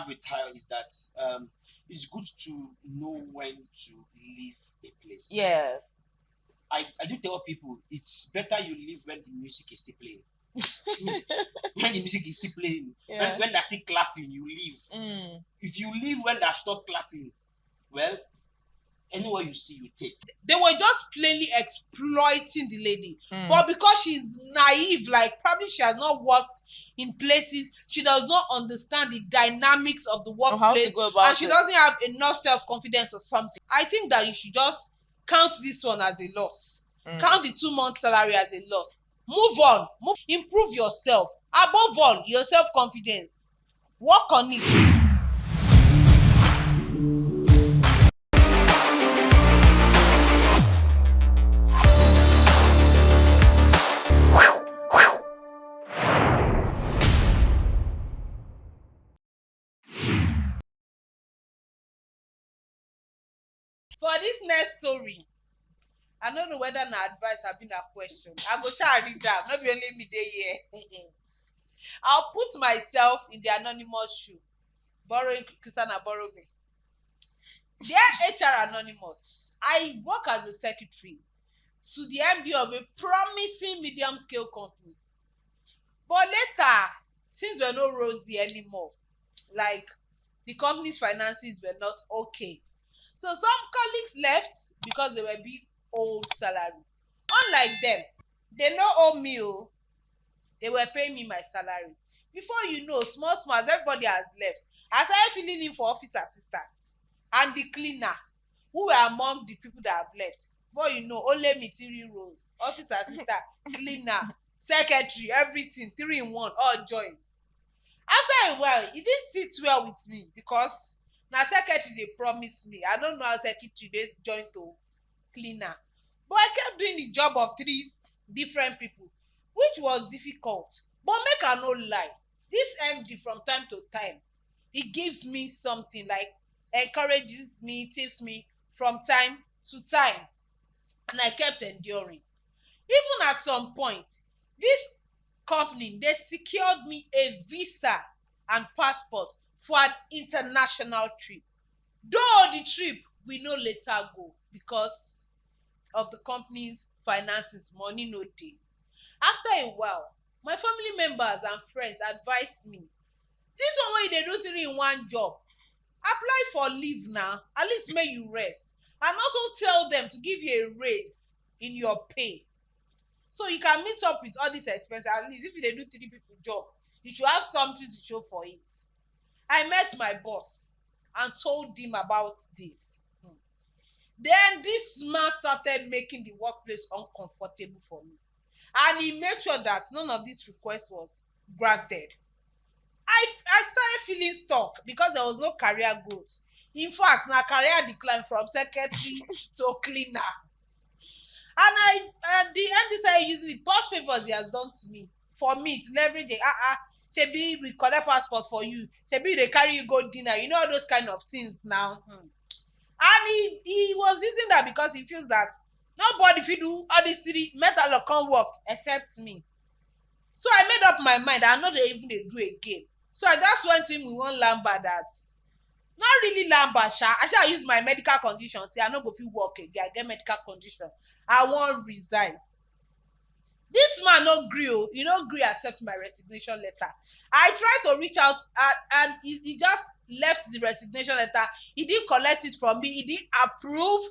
have retired is that it's good to know when to leave a place. Yeah. I do tell people it's better you leave when the music is still playing. When the music is still playing, Yeah. when they're still clapping, you leave. If you leave when they stop clapping, well, anywhere you see, you take. They were just plainly exploiting the lady. But because she's naive, like probably she has not worked in places, she does not understand the dynamics of the How to workplace, go about and she it. doesn't have enough self-confidence or something. I think that you should just count this one as a loss. Count the 2 month salary as a loss. Move on. Improve yourself. Above all, your self-confidence. Work on it. For this next story, I don't know whether na advice have been a question. I go shall read that. Not be only me dey here. I'll put myself in the anonymous shoe. Borrowing Christiana, borrow me. Dear HR Anonymous, I work as a secretary to the MD of a promising medium scale company. But later, things were not rosy anymore. Like the company's finances were not okay. So some colleagues left because they were being owed salary. Unlike them, they no owe me. They were paying me my salary. Before you know, small as everybody has left, I started filling in for office assistant and the cleaner, who were among the people that have left. Before you know, only me 3 roles: office assistant, cleaner, secretary, everything, 3 in 1, all join. After a while, it didn't sit well with me because na secretary dey promise me. I don't know how secretary dey join to cleaner. But I kept doing the job of 3 different people, which was difficult. But make I no lie, this MD from time to time, he gives me something, like encourages me, tips me from time to time. And I kept enduring. Even at some point, this company, they secured me a visa and passport for an international trip. Though the trip we no later go because of the company's finances, money no dey. After a while, my family members and friends advised me, this one wey you dey do 3 in 1 job, apply for leave now, at least make you rest, and also tell them to give you a raise in your pay so you can meet up with all these expenses. At least if you dey do 3 people job, you should have something to show for it. I met my boss and told him about this. Then this man started making the workplace uncomfortable for me, and he made sure that none of this request was granted. I started feeling stuck because there was no career growth. In fact, na career decline from secretary to cleaner. And the MD started using the past favors he has done to me for me to leverage the shebi we collect passport for you, shebi they carry you go dinner, you know, all those kind of things now. And he was using that because he feels that nobody fit do all these 3 metal can't work except me. So I made up my mind. I know they even dey do again. So I just went to him with one lamba that, not really lamba sha. I shall use my medical condition. Say I no go fit work again. I get medical condition. I wan resign. This man no gree. He no gree accept my resignation letter. I tried to reach out and he just left the resignation letter. He didn't collect it from me. He didn't approve,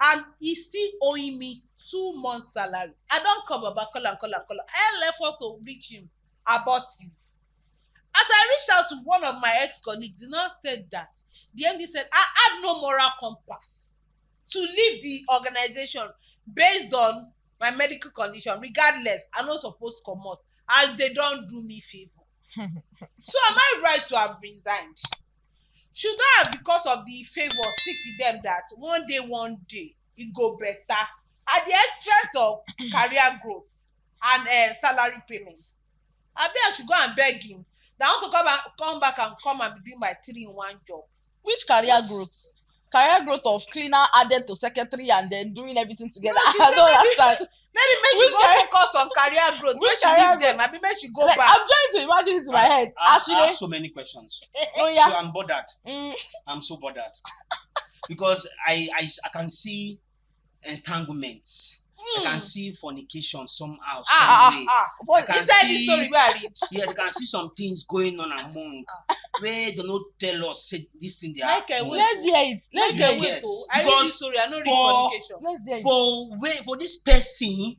and he's still owing me 2 months salary. I don't come about call. I left off to reach him about it. As I reached out to one of my ex-colleagues, he now said that the MD said I had no moral compass to leave the organization based on my medical condition. Regardless, I'm not supposed to come out as they don't do me favor. So am I right to have resigned? Should I have, because of the favor, stick with them that one day it go better at the expense of career growth and salary payment? I should go and beg him that I want to come back and be doing my 3 in 1 job. Which career growth? Career growth of cleaner added to secretary and then doing everything together. No, I don't understand. Maybe make you Which go career- focus on career growth. which Make you career leave them. Maybe make you go Like, back. I'm trying to imagine it in my head. I Actually, have so many questions. oh So yeah. I'm bothered. Mm. I'm so bothered because I can see entanglement. I can see fornication somehow, some way. But I can Inside see, this story, where I read. yeah, I can see some things going on among where they don't tell us say this thing they are. Like, wait. Let's hear it. Let's hear Yeah, it. yes. I read Because this story. I know read for- fornication. Let's hear it. For this person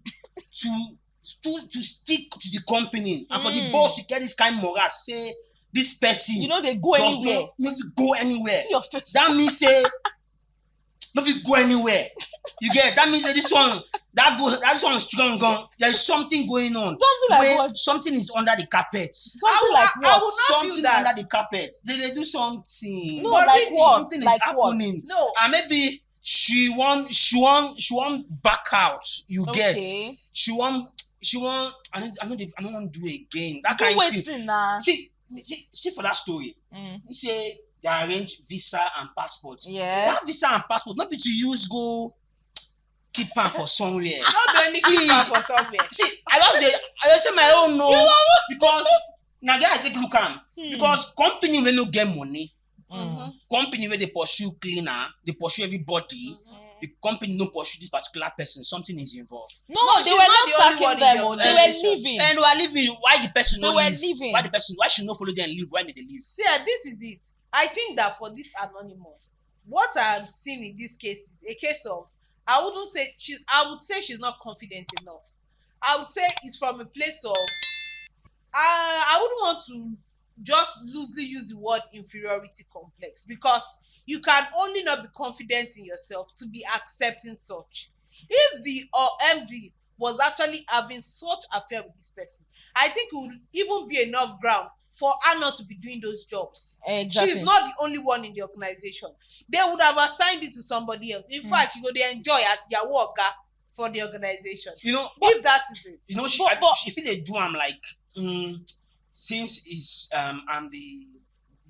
to stick to the company and for the boss to get this kind of morale, say this person You know they go does anywhere. not go anywhere. See your face. That means say no fit go anywhere. You get that means that this one is strong gun. There is something going on. Something like where what? something is under the carpet. Something like I what? would not Something feel that. under the carpet. They do something. No, But like really, what? Something Like is happening. No. And maybe she want back out. You what? get. Okay. She want. I don't want to do it again. That Do kind of thing. waiting now. See for that story. He say they arrange visa and passport. Yeah. That visa and passport not be to use go keep am for somewhere. Not be only keep am for somewhere. See, I just say my own no because now there I take look am because company wey no get money, company where they pursue cleaner, they pursue everybody. The company no pursue this particular person. Something is involved. No, No, they she's were not not the only sacking one in them. the Oh, they were organization. leaving. And we are leaving. Why the person They no were leave? leaving. Why should not follow them leave? Why did they leave? See, this is it. I think that for this anonymous, what I'm seeing in this case is a case of I would say she's not confident enough. I would say it's from a place of I wouldn't want to just loosely use the word inferiority complex because you can only not be confident in yourself to be accepting such. If the MD was actually having such affair with this person, I think it would even be enough ground for her not to be doing those jobs. Exactly. She's not the only one in the organization. They would have assigned it to somebody else. In fact, you go they enjoy as your worker for the organization. You know, If that is it. you know, if they do, I'm like, since it's I'm the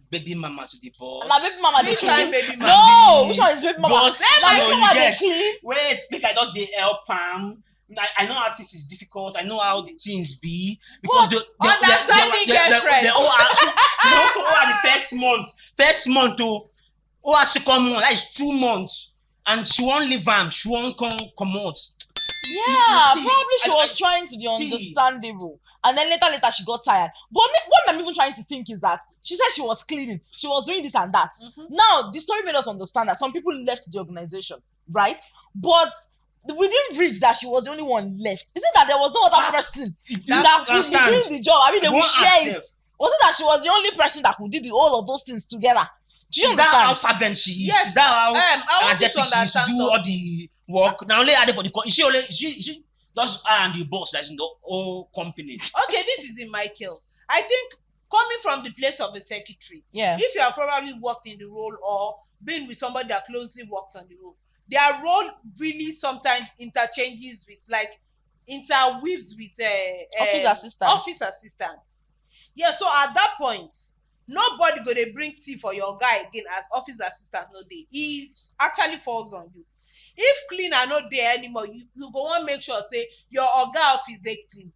baby mama to the boss. My baby mama dey Which clean. one baby mama? No, which one is baby mama? Boss, My you baby know, mama you dey get. clean. Wait, make I just dey help am. I know how this is difficult. I know how the things be because Understanding girlfriend. the first month. Oh, second month, that is 2 months, and she won't leave am. She won't come out. Yeah, See, probably she I- was trying to be understandable. And then later she got tired. But what I'm even trying to think is that she said she was cleaning, she was doing this and that. Now, the story made us understand that some people left the organization, right? But we didn't reach that she was the only one left. Is it that there was no other person that could be doing the job? I mean, they would share it. Was it that she was the only person that could do all of those things together? Do you Is that how understand? fervent she is? Yes, Is that how I want you to energetic she is to understand do all the work? Now only added for the is she just her and the boss that's in the whole company. Okay, this is in Michael. I think coming from the place of a secretary, Yeah. if you have probably worked in the role or been with somebody that closely worked on the role, their role really sometimes interchanges with interweaves with office assistants. Yeah, so at that point, nobody go dey bring tea for your guy again as office assistant no dey. It actually falls on you. If cleaner no dey anymore, you go wan make sure say your oga office dey clean,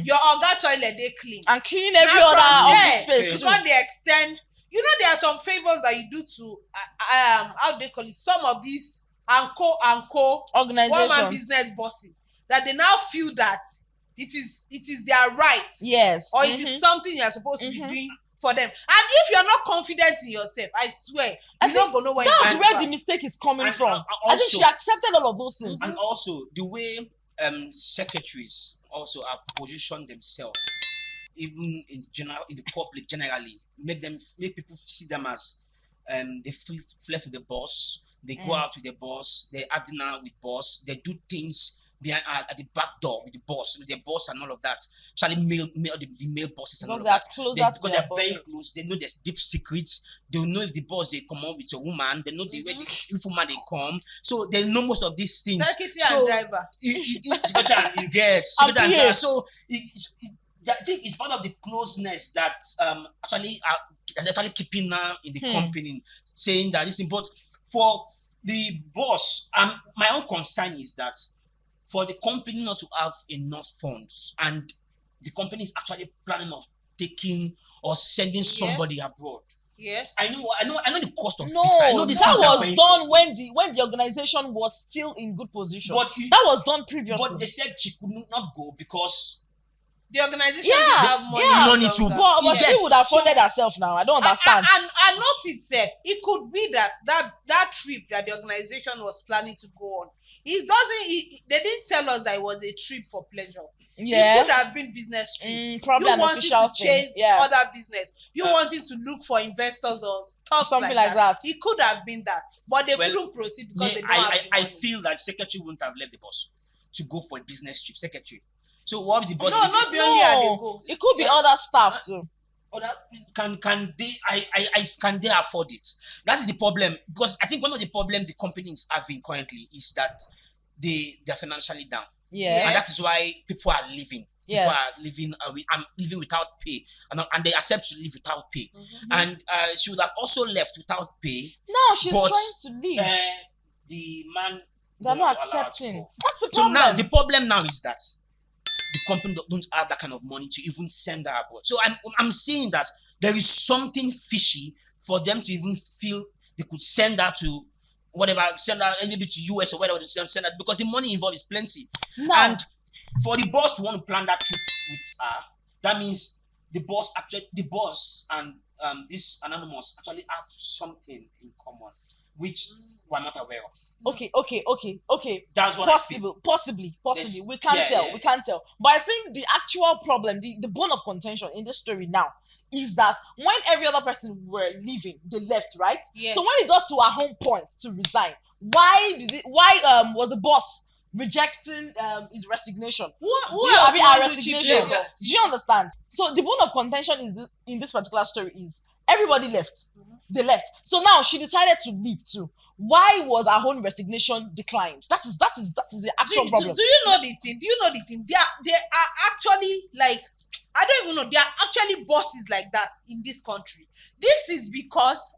your oga toilet dey clean, And clean every Now from other there, office space you too. come dey extend. You know there are some favors that you do to how they call it, some of these anko one man Organizations. business bosses that they now feel that it is their right, Yes. or it is something you are supposed to be doing for them. And if you're not confident in yourself, I swear I you're think not gonna know where That's you where the mistake is coming And- from. and I think she also- accepted all of those things. And also the way secretaries also have positioned themselves, even in the public generally, make people see them as they flirt with the boss, they go out with the boss, they have dinner with boss, they do things behind at the back door with the boss and all of that. Especially the male bosses and all Because of they are that. closer Because to they're their very bosses. close. They know there's deep secrets. They know if the boss they come on with a woman. They know the way if woman they come. So they know most of these things. secretary So, and driver. you get secretary and PA. driver. So I think it's part of the closeness that actually is actually keeping her in the company, saying that this is. But for the boss, my own concern is that for the company not to have enough funds, and the company is actually planning on taking or sending somebody abroad. Yes. I know the cost of No, visa. I know this that is was very done costly. when the organization was still in good position. But that was done previously. But they said she could not go because the organization Yeah, didn't have money. yeah. Money to- but Yes. she would have So- funded herself now. I don't understand. And not itself. It could be that trip that the organization was planning to go on. They didn't tell us that it was a trip for pleasure. Yeah. It could have been business trip. Probably you an wanting official to thing. chase Yeah. other business. You wanting to look for investors or stuff Something like that. It could have been that, but they couldn't proceed because they don't have the I money. feel that secretary wouldn't have left the boss to go for a business trip. Secretary. So what would the boss? No, not be only her they go. It could be other staff too. Or that can they can they afford it? That is the problem, because I think one of the problem the company is having currently is that they're financially down. Yeah. And that is why people are leaving. Yes. People are living. I'm living without pay, and they accept to live without pay. And she would have also left without pay. Now she's But, trying to leave. The man They're will not allow her to accepting. go. That's the So problem. now the problem now is that the company don't have that kind of money to even send her abroad. So I'm saying that there is something fishy for them to even feel they could send her to whatever, send her maybe to US or whatever, send her, because the money involved is plenty. Now, And for the boss to want to plan that trip with her, that means the boss and this anonymous actually have something in common, which we're not aware of. okay. That's what Possibly. Yes. We can't Yeah, tell. yeah. We can't tell. But I think the actual problem, the bone of contention in this story now, is that when every other person were leaving, they left, right? Yes. So when it got to our home point to resign, why was the boss rejecting his resignation? Who Do you else have our want to resignation? chip labor? Do you understand? So the bone of contention is in this particular story is everybody left. They left. So now she decided to leave too. Why was her own resignation declined? That is the actual problem. Do you know the thing? They are actually like, I don't even know. They are actually bosses like that in this country. This is because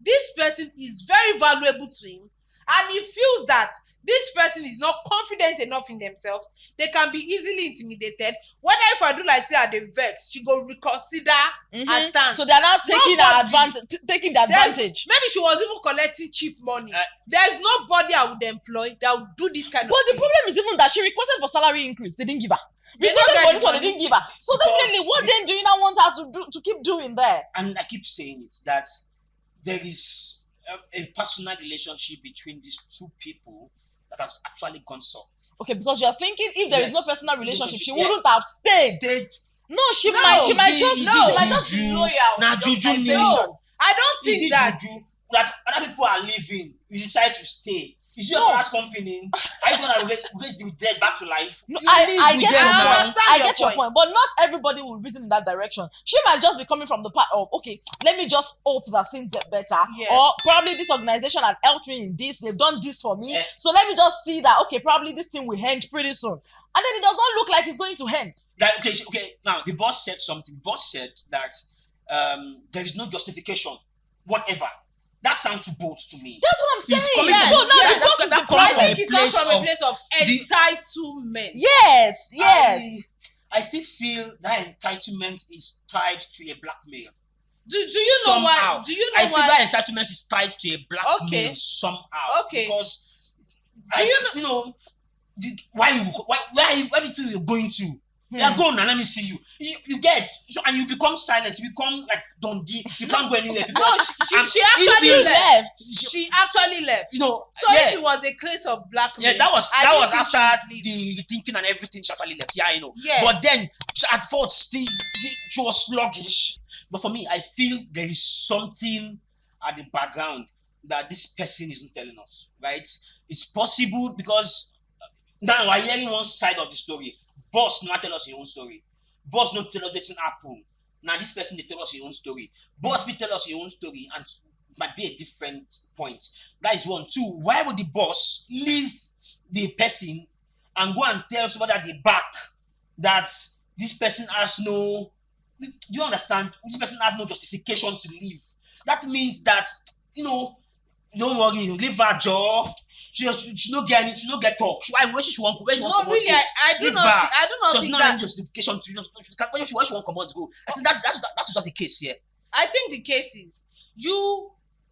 this person is very valuable to him, and he feels that this person is not confident enough in themselves. They can be easily intimidated. Whether if I do like say at the vex, she go reconsider her stance. So they are now taking the advantage. Maybe she was even collecting cheap money. There's nobody I would employ that would do this kind of But the thing. problem is even that she requested for salary increase. They didn't give her. They Requested don't for get this the one, they money. didn't give her. So Because definitely, what then do you now want her to keep doing there? And I keep saying it, that there is a personal relationship between these two people that has actually gone so. Okay, because you're thinking if there is no Yes. personal relationship, she Yeah. wouldn't have stayed. No, She might just Is be juju? loyal. Now to the juju organization. no. I don't Is think it that. juju that other people are leaving, you decide to stay? Is your No. first company? Are you gonna raise the dead back to life? No, You I live get with them your now. point. understand I your get your point. point, but not everybody will reason in that direction. She might just be coming from the part of, okay, let me just hope that things get better, Yes. or probably this organization had helped me in this. They've done this for me, Eh. so let me just see that okay, probably this thing will end pretty soon, and then it does not look like it's going to end. That, okay. Now the boss said something. The boss said that there is no justification, whatever. That sounds too bold to me. That's what I'm saying. It's coming Yes. from- So now yeah, the boss is that the comes I from problem. think it comes from a place of the- entitlement. Yes, yes. I still feel that entitlement is tied to a blackmail. Do you know Somehow. why? Do you I know feel why? that entitlement is tied to a blackmail Okay. somehow. Okay. Because Do you why people you're going to? Yeah, go now. Let me see you. You get so, and you become silent. You become like Dundee. You can't go anywhere No, because she if actually you- left. She- She actually left. You know, So yeah. if it was a case of blackmail, Yeah, that was I think after she should leave. the thinking and everything. She actually left. Yeah, I know. Yeah. But then at first, still she was sluggish. But for me, I feel there is something at the background that this person isn't telling us. Right? It's possible because now we're hearing one side of the story. Boss not tell us your own story. Boss not tell us what's happen. Now this person they tell us your own story. Boss will tell us your own story and it might be a different point. That is one. Two, why would the boss leave the person and go and tell somebody at the back that this person has no, do you understand? This person has no justification to leave. That means that, don't worry, leave her job. she no get any, she no get talk. Where she want where she want No, really, I do not She's think not that. any justification to where she want come out to go. I think that is just the case here. I think the case is you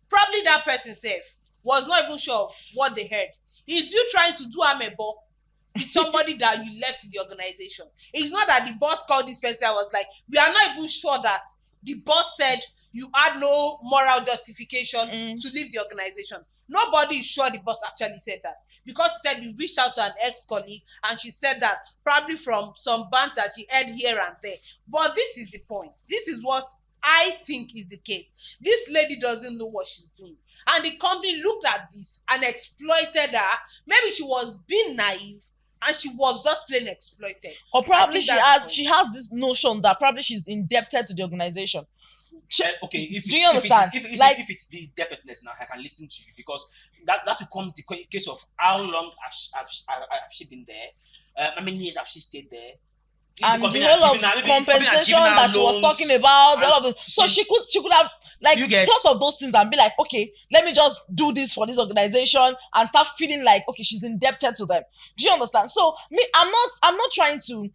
probably that person self was not even sure of what they heard. Is you trying to do amebo with somebody that you left in the organization? It's not that the boss called this person. I was like, we are not even sure that the boss said you had no moral justification to leave the organization. Nobody is sure the boss actually said that, because he said he reached out to an ex-colleague and she said that probably from some banter she heard here and there. But this is the point. This is what I think is the case. This lady doesn't know what she's doing. And the company looked at this and exploited her. Maybe she was being naive and she was just plain exploited. Or probably she has this notion that probably she's indebted to the organization. Okay, do you understand? If it's the debtedness now, I can listen to you, because that will come the case of how long have she been there? How many years have she stayed there? And the whole of compensation that she was talking about, all of it. So she could have like thought of those things and be like, okay, let me just do this for this organization and start feeling like, okay, she's indebted to them. Do you understand? So I'm not trying to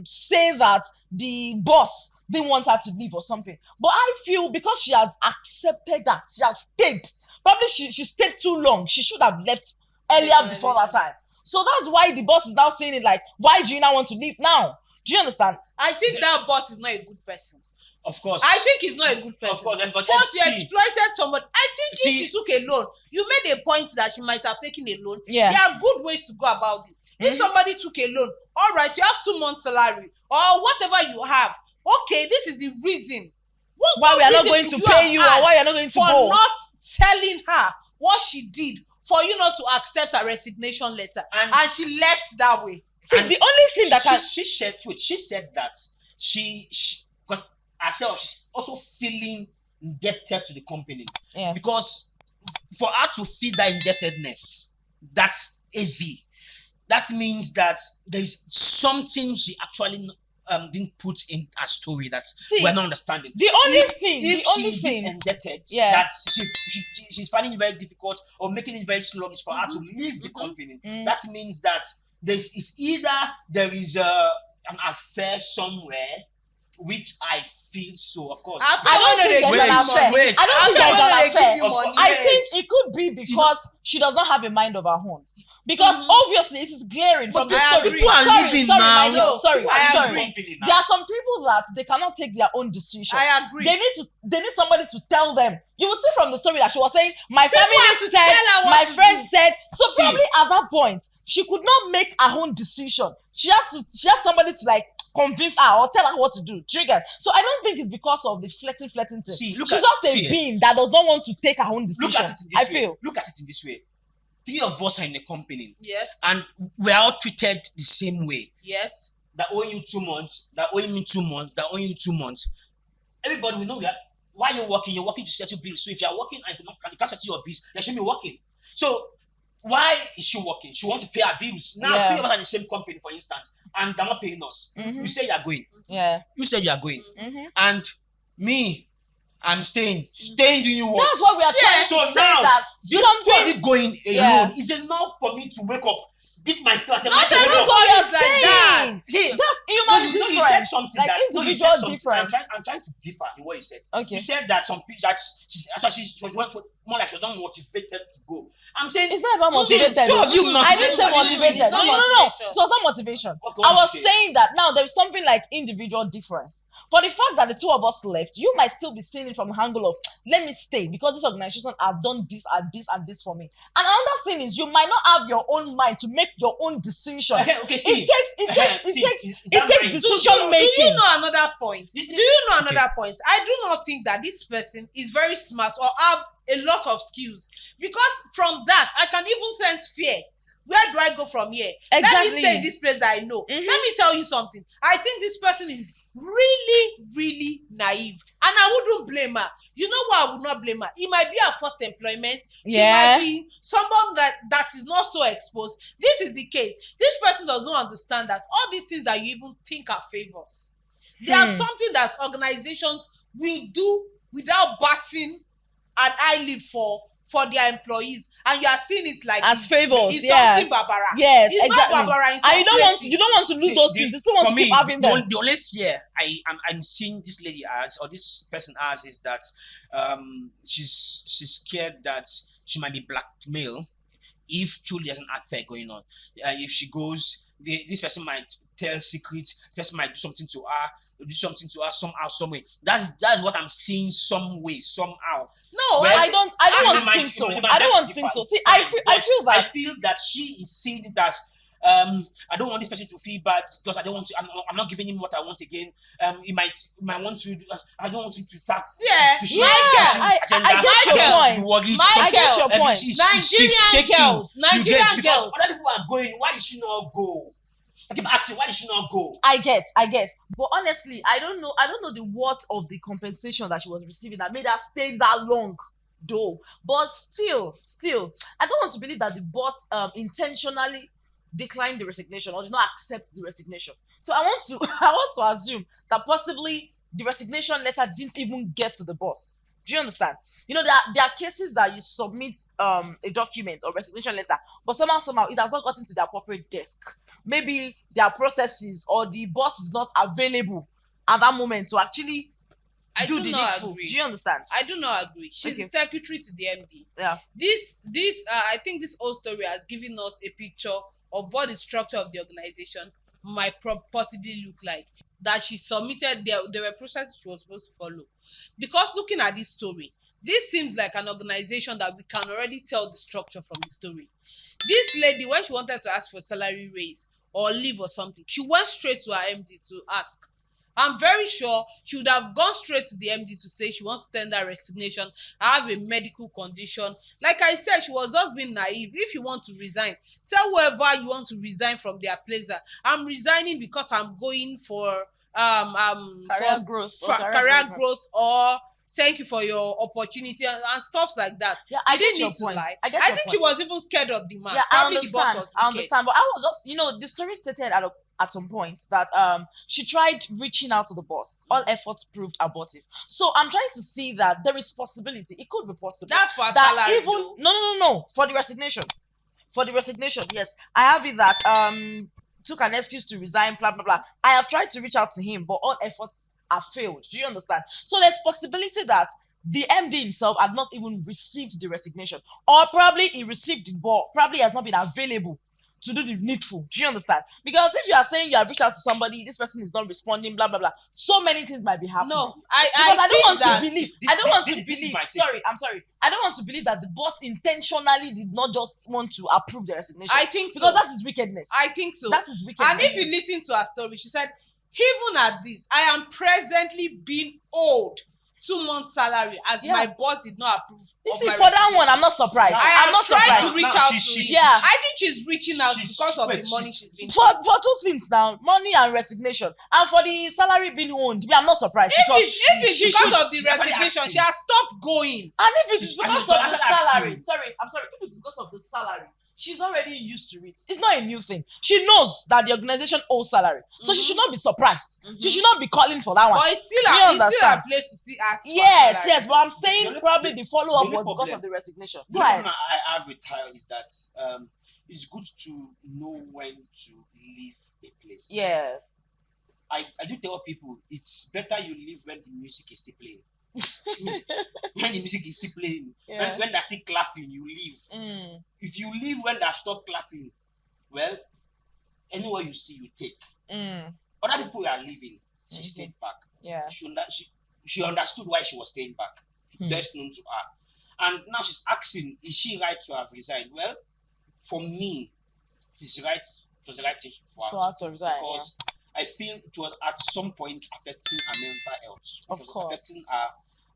say that the boss didn't want her to leave or something, but I feel because she has accepted that, she has stayed. Probably she stayed too long. She should have left earlier before that time. So that's why the boss is now saying it like, why do you not want to leave now? Do you understand? I think that boss is not a good person. Of course. I think he's not a good person. Of course. First, you exploited somebody. I think if she took a loan, you made a point that she might have taken a loan. Yeah. There are good ways to go about this. If somebody took a loan, all right, you have 2 months salary or whatever you have. Okay, this is the reason. Why we are not going to pay you, or why you are not going to go. For not telling her what she did, for you not to accept her resignation letter, and she left that way. See, the only thing that she said that she because herself, she's also feeling indebted to the company. Yeah. Because for her to feel that indebtedness, that's heavy. That means that there is something she actually didn't put in her story that we're not understanding. The only thing indebted, that she's finding it very difficult or making it very sluggish for her to leave the company. That means that it's either there is an affair somewhere, which I feel so, of course. I don't think there's an affair. I don't think there's an affair. I think it could be because she does not have a mind of her own. Because obviously it is glaring from the story. People are living now. Sorry. There are some people that they cannot take their own decision. I agree. They need somebody to tell them. You will see from the story that she was saying, my family said, my friend said. So probably at that point, she could not make her own decision. She had somebody to like convince her or tell her what to do. Trigger. So I don't think it's because of the flirting thing. She's just a being that does not want to take her own decision. Look at it in this way. 3 of us are in a company. Yes. And we're all treated the same way. Yes. That owing you 2 months, that owing me 2 months, that owing you 2 months. Everybody will know why you're working. You're working to settle bills. So if you're working and you can't settle your bills, then she'll be working. So why is she working? She wants to pay her bills. Now 3 of us are in the same company, for instance, and they're not paying us. You say you're going. Yeah. You said you're going. And me, I'm staying doing what? That's what we are trying to say. That something going alone is enough for me to wake up, beat myself. That's what we are saying. See, that's human difference. You said something like individual difference. I'm trying to differ in what you said. Okay. You said that some people she was more like she was not motivated to go. I'm saying it's not about motivated. I didn't say motivated. No. It was not motivation. I was saying that now there is something like individual difference. For the fact that the 2 of us left, you might still be seeing it from the angle of let me stay because this organization have done this and this and this for me. And another thing is you might not have your own mind to make your own decision. Okay, see. It takes decision making. Do you know another point? I do not think that this person is very smart or have a lot of skills, because from that I can even sense fear. Where do I go from here? Exactly. Let me stay in this place that I know. Let me tell you something. I think this person is really naive, and I wouldn't blame her. You know why I would not blame her? It might be her first employment. She might be someone that is not so exposed. This is the case. This person does not understand that all these things that you even think are favors, they are something that organizations will do without batting an eyelid for for their employees, and you are seeing it like As favors, it's yeah. something barbara. Yes, It's exactly. not barbara in some And places. you don't want to lose See, those things. You still want for to keep me, having them. the only fear I'm seeing this lady as, or this person as, is that she's scared that she might be blackmailed if truly there's an affair going on. If she goes, this person might tell secrets. This person might do something to her somehow, some way. That's what I'm seeing, some way, somehow. No, Well, I don't want to think so. I don't want to think so. See, I feel that she is seeing it as I don't want this person to feel bad because I don't want to. I'm not giving him what I want again. He might want to. I don't want him to tax. Yeah, I get your point. I get your point. Nigerian girls. Other people are going. Why did she not go? I keep asking, why did she not go? I get. But honestly, I don't know the worth of the compensation that she was receiving that made her stay that long, though. But still, I don't want to believe that the boss intentionally declined the resignation or did not accept the resignation. So I want to assume that possibly the resignation letter didn't even get to the boss. Do you understand? There are cases that you submit a document or resignation letter, but somehow it has not gotten to their appropriate desk. Maybe their processes or the boss is not available at that moment to actually do the needful. Do you understand? I do not agree. She's Okay. the secretary to the MD. Yeah. This I think this whole story has given us a picture of what the structure of the organization might possibly look like. That she submitted, there were processes she was supposed to follow. Because looking at this story, this seems like an organization that we can already tell the structure from the story. This lady, when she wanted to ask for salary raise or leave or something, she went straight to her MD to ask. I'm very sure she would have gone straight to the MD to say she wants to tender resignation. I have a medical condition. Like I said, she was just being naive. If you want to resign, tell whoever you want to resign from their place that I'm resigning because I'm going for Career growth. or thank you for your opportunity and stuff like that. Yeah, I You get didn't your need to point. lie. I get I your think she point. was even scared of the man. Yeah, I Probably the boss understand. was I wicked. understand. But I was just, the story stated at some point that she tried reaching out to the boss. All efforts proved abortive. So I'm trying to see that there is possibility. It could be possible. That's for a that salary. even though. no. For the resignation, yes. I have it that took an excuse to resign, blah blah blah. I have tried to reach out to him, but all efforts have failed. Do you understand? So there's possibility that the MD himself had not even received the resignation, or probably he received it, but probably has not been available to do the needful. Do you understand? Because if you are saying you have reached out to somebody, this person is not responding, blah blah blah, so many things might be happening. No, Because I don't want that. to believe. this- I don't want this- to this is believe. my take. Sorry, I'm sorry. I don't want to believe that the boss intentionally did not just want to approve the resignation. I think so. Because that is wickedness. I think so. That is wickedness. And if you listen to her story, she said, even at this, I am presently being owed 2 months' salary as Yeah. my boss did not approve. You of see, my for that one, I'm resignation. not surprised. I I'm am not trying surprised. to reach Now, out she's- to she's- you. Yeah. I think she's reaching out She's- because of wait, the money she's- she's been For two things now, money and resignation, and for the salary being owned, me, I'm not surprised because If it's she because should- of the she's actually resignation, asking. she has stopped going. and if it is She's because actually- of the she's actually salary, asking. I'm sorry, if it's because of the salary, she's already used to it. It's not a new thing. She knows that the organization owes salary, so she should not be surprised. She should not be calling for that one. But it's Do you still a understand? place to still ask for Yes, salary. yes, but I'm The saying only- probably the follow-up the only was because problem- of the resignation. The Go ahead. problem I have with her is that it's good to know when to leave a place. Yeah. I do tell people it's better you leave when the music is still playing. When the music is still playing, Yeah. when they're still clapping, you leave. Mm. If you leave when they stop clapping, well, anywhere you see, you take. Mm. Other people are leaving. She Mhm. stayed back. Yeah. She understood why she was staying back. Best known to her. And now she's asking, is she right to have resigned? Well, for me, it was the right thing for For her her to resign, because I feel it was at some point affecting her mental health. Of It was course. affecting her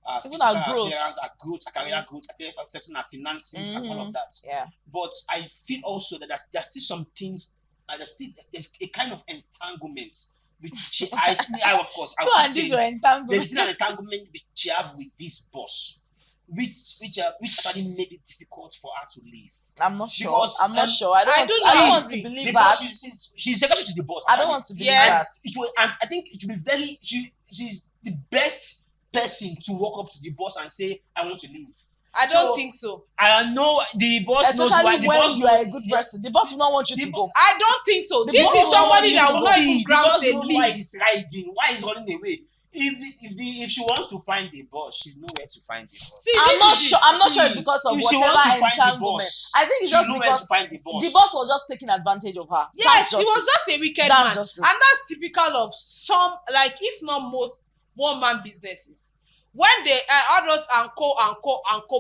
Even physical her growth. appearance, her growth, her career growth, affecting her finances and all of that. Yeah. But I feel also that there's still some things, there's a kind of entanglement which I of course, Go and this were entangled. there's still an entanglement which she have with this boss, which actually made it difficult for her to leave. I'm not sure. Because, I'm not sure. I I don't don't want to agree. believe The that. boss, she's secretary to the boss. I don't actually. want to believe Yes. It will, and I think it will be very. She's the best person to walk up to the boss and say, "I want to leave." I don't think so. I know the boss knows why. Especially The when boss you are a good person. The boss will not want you to go. I don't think so. The This boss is will somebody want you that to will go. not even the grant boss a knows why leave. he's riding, why he's running away. If she wants to find the boss, she know where to find the boss. See, I'm this not is sure. it. I'm not sure it's See, because of if she wants whatever to find the entanglement. boss, I think it's she just know where to because find the boss. the boss was just taking advantage of her. Yes, That's he was justice. just a wicked That's man. justice. And that's typical of some, like, if not most, one-man businesses. When they all those and co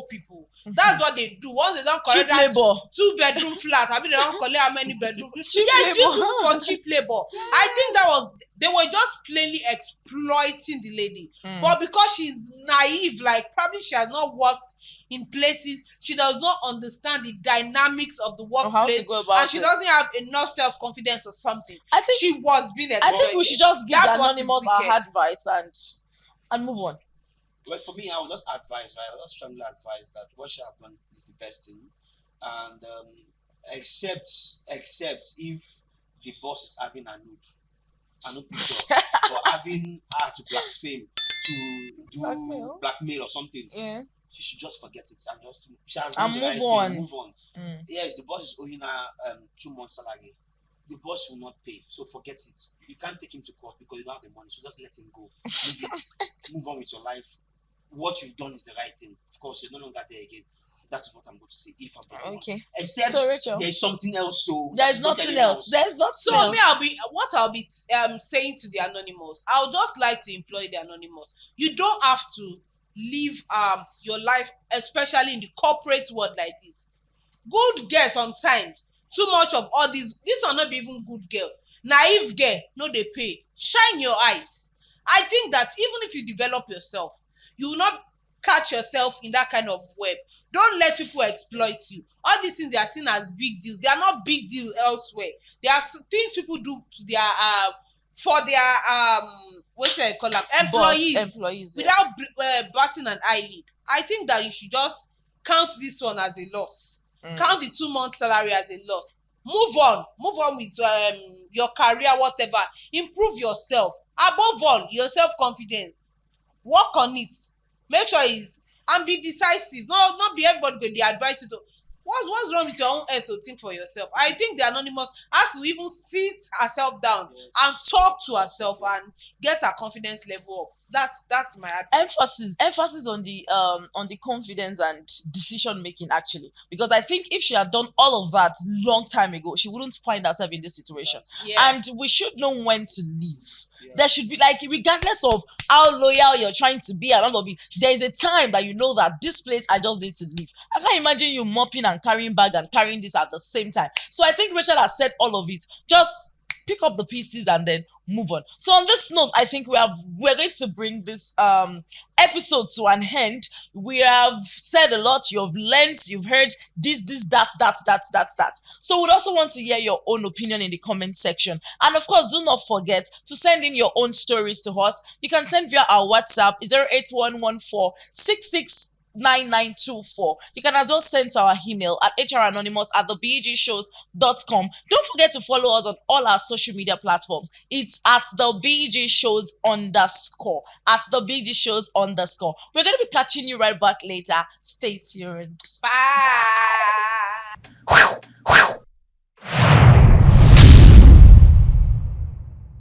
people, that's what they do. Once they don't Cheap collect that labor. 2-bedroom flat, I mean, they don't collect how many bedroom. Cheap Yes, use labor. people for cheap labor. I think that was, they were just plainly exploiting the lady. But because she's naive, like probably she has not worked in places, she does not understand the dynamics of the Or how to workplace, go about and she it. doesn't have enough self-confidence or something. I think She was being I exploited. think we should just give That the boss is anonymous our wicked. advice and move on. Well, for me, I would just advise, right? I would just strongly advise that what she has done is the best thing, and except if the boss is having a nude picture, or having her to blaspheme, to do blackmail or something. Yeah. She should just forget it and just she has And done the move right on. thing. Move on. Yes, the boss is owing her 2 months salary. The boss will not pay, so forget it. You can't take him to court because you don't have the money, so just let him go. Leave it. Move on with your life. What you've done is the right thing. Of course, you're no longer there again. That's what I'm going to say. If I'm the one. Okay. Except So, Rachel, there's something else. So there's nothing else. There's nothing So else. me, I'll be saying to the anonymous. I would just like to employ the anonymous. You don't have to live your life, especially in the corporate world like this. Good girl sometimes. Too much of all this. This will not be even good girl. Naive girl, no they pay. Shine your eyes. I think that even if you develop yourself, you will not catch yourself in that kind of web. Don't let people exploit you. All these things they are seen as big deals. They are not big deal elsewhere. There are things people do to their for their what do I call them, employees yeah. without batting an eyelid. I think that you should just count this one as a loss. Count the 2 month salary as a loss. Move on with your career, whatever. Improve yourself. Above all, your self-confidence. Work on it. Make sure and be decisive. Not be everybody going to advise you to. What's wrong with your own head to think for yourself? I think the anonymous has to even sit herself down and talk to herself and get her confidence level up. That's my advice. Emphasis on the confidence and decision making, actually, because I think if she had done all of that long time ago, she wouldn't find herself in this situation. And we should know when to leave. There should be, like, regardless of how loyal you're trying to be and all of it, there is a time that you know that this place I just need to leave. I can't imagine you mopping and carrying bag and carrying this at the same time. So I think Rachel has said all of it. Just pick up the pieces and then move on. So on this note, I think we're going to bring this episode to an end. We have said a lot. You've learned, you've heard this, that. So we'd also want to hear your own opinion in the comment section. And of course, do not forget to send in your own stories to us. You can send via our WhatsApp 08114669924. You can as well send to our email at hranonymous@thebgshows.com. Don't forget to follow us on all our social media platforms. It's at the BG Shows _ at the BG Shows _ We're going to be catching you right back later. Stay tuned. Bye.